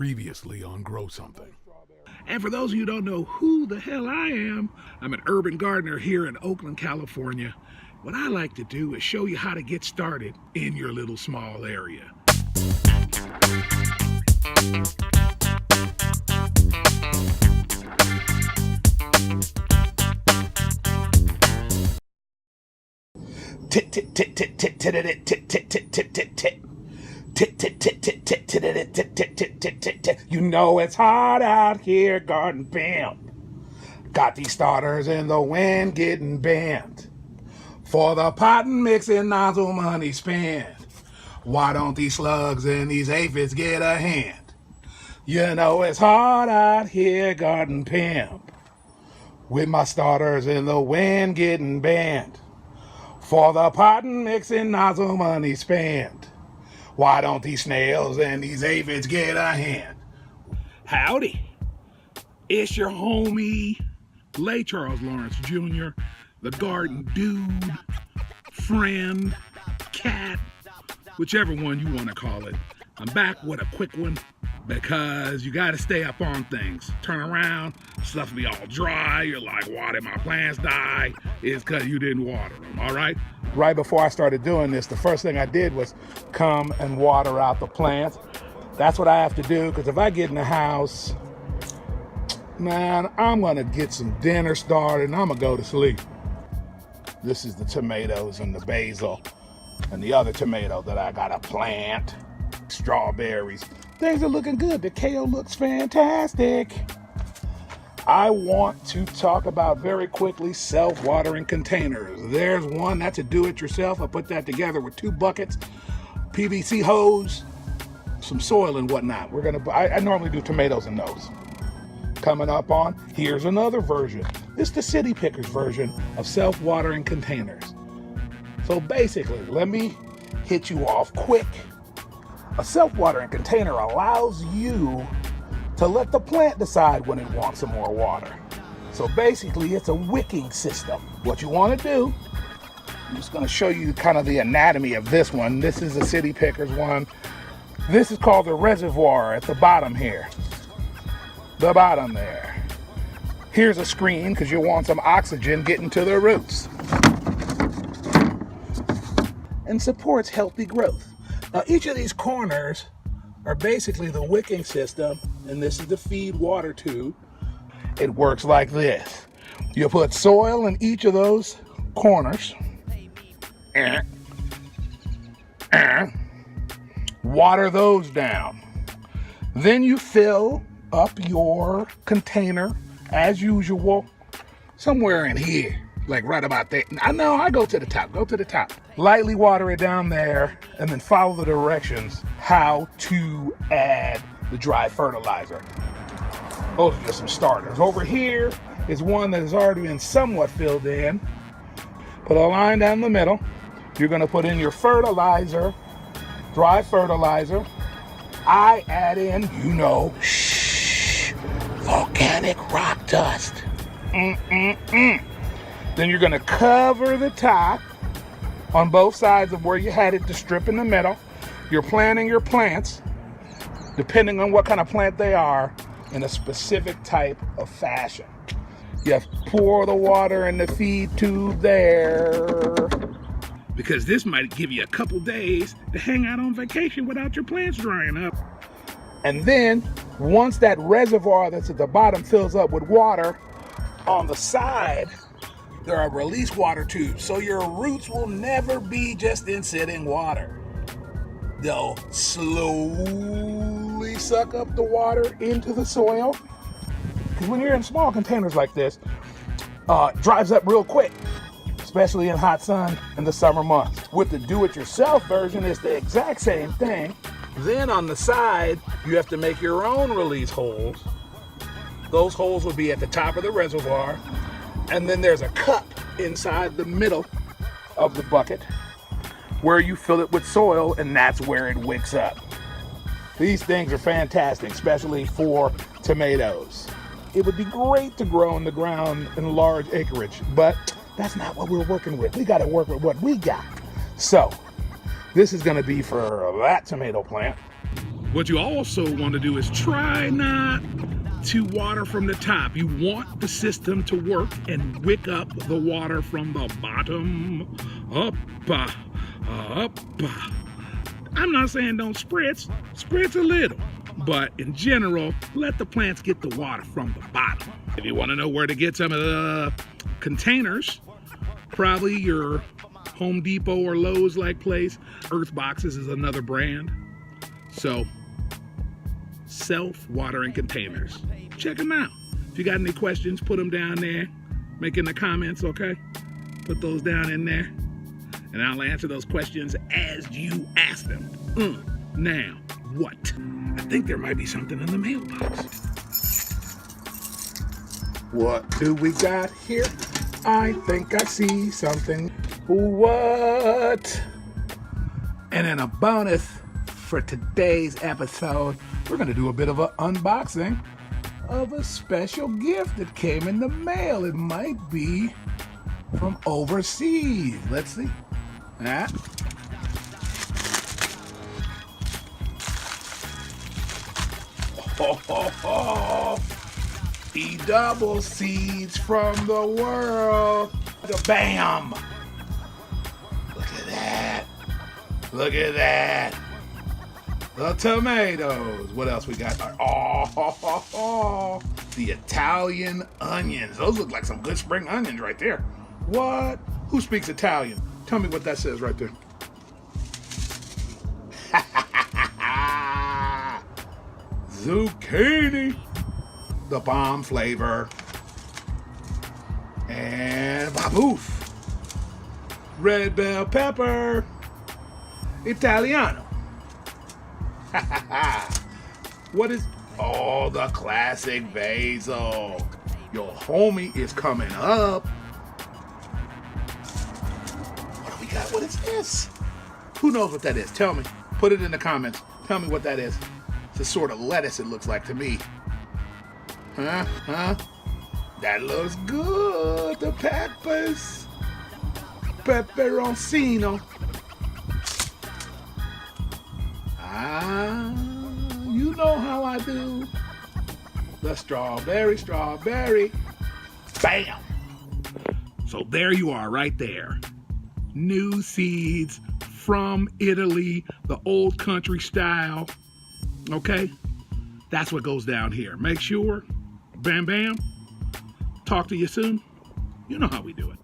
Previously on Grow Something. And for those of you who don't know who the hell I am, I'm an urban gardener here in Oakland, California. What I like to do is show you how to get started in your little small area. You know it's hot out here, garden pimp. Got these starters in the wind getting bent. For the potting mixing nozzle money spent. Why don't these slugs and these aphids get a hand? You know it's hot out here, garden pimp. With my starters in the wind getting bent. For the potting mixing nozzle money spent. Why don't these snails and these aphids get a hand? Howdy, it's your homie, Lay Charles Lawrence Jr., the garden dude, friend, cat, whichever one you want to call it. I'm back with a quick one because you got to stay up on things. Turn around, stuff will be all dry. You're like, why did my plants die? It's because you didn't water them, all right? Right before I started doing this, the first thing I did was come and water out the plants. That's what I have to do, because if I get in the house, man, I'm going to get some dinner started and I'm going to go to sleep. This is the tomatoes and the basil and the other tomato that I got to plant. Strawberries. Things are looking good. The kale looks fantastic. I want to talk about very quickly self-watering containers. There's one, that's a do-it-yourself. I put that together with 2 buckets, PVC hose, some soil and whatnot. I normally do tomatoes in those. Coming up on, here's another version. This is the City Pickers version of self-watering containers. So basically, let me hit you off quick. A self-watering container allows you to let the plant decide when it wants some more water. So basically, it's a wicking system. What you want to do, I'm just going to show you kind of the anatomy of this one. This is a City Pickers one. This is called the reservoir at the bottom here. The bottom there. Here's a screen because you want some oxygen getting to the roots. And supports healthy growth. Now, each of these corners are basically the wicking system, and this is the feed water tube. It works like this. You put soil in each of those corners. Water those down. Then you fill up your container, as usual, somewhere in here. Like right about there. I know, I go to the top, Lightly water it down there and then follow the directions how to add the dry fertilizer. Those are just some starters. Over here is one that has already been somewhat filled in. Put a line down the middle. You're gonna put in your fertilizer, dry fertilizer. I add in, volcanic rock dust. Then you're going to cover the top on both sides of where you had it to strip in the middle. You're planting your plants, depending on what kind of plant they are, in a specific type of fashion. You have to pour the water in the feed tube there. Because this might give you a couple days to hang out on vacation without your plants drying up. And then, once that reservoir that's at the bottom fills up with water, on the side, there are release water tubes, so your roots will never be just in sitting water. They'll slowly suck up the water into the soil. Because when you're in small containers like this, it dries up real quick, especially in hot sun in the summer months. With the do-it-yourself version, it's the exact same thing. Then on the side, you have to make your own release holes. Those holes will be at the top of the reservoir. And then there's a cup inside the middle of the bucket where you fill it with soil, and that's where it wicks up. These things are fantastic, especially for tomatoes. It would be great to grow in the ground in large acreage, but that's not what we're working with. We got to work with what we got. So this is going to be for that tomato plant. What you also want to do is try not to water from the top. You want the system to work and wick up the water from the bottom up. I'm not saying don't spritz a little, but in general, let the plants get the water from the bottom. If you want to know where to get some of the containers, probably your Home Depot or Lowe's like place. Earth Boxes is another brand. So, self-watering containers. Check them out. If you got any questions, put them down there. Make in the comments, okay? Put those down in there. And I'll answer those questions as you ask them. Now, what? I think there might be something in the mailbox. What do we got here? I think I see something. What? And in a bonus for today's episode, we're going to do a bit of an unboxing of a special gift that came in the mail. It might be from overseas. Let's see. Double seeds from the world. Bam! Look at that. Look at that. The tomatoes. What else we got? The Italian onions. Those look like some good spring onions right there. What? Who speaks Italian? Tell me what that says right there. Zucchini. The bomb flavor. And baboof. Red bell pepper. Italiano. What is... Oh, the classic basil. Your homie is coming up. What do we got? What is this? Who knows what that is? Tell me. Put it in the comments. Tell me what that is. It's a sort of lettuce, it looks like to me. Huh? That looks good. The peppers. Peperoncino. You know how I do. The strawberry. Bam! So there you are right there. New seeds from Italy, the old country style. Okay? That's what goes down here. Make sure, bam, bam. Talk to you soon. You know how we do it.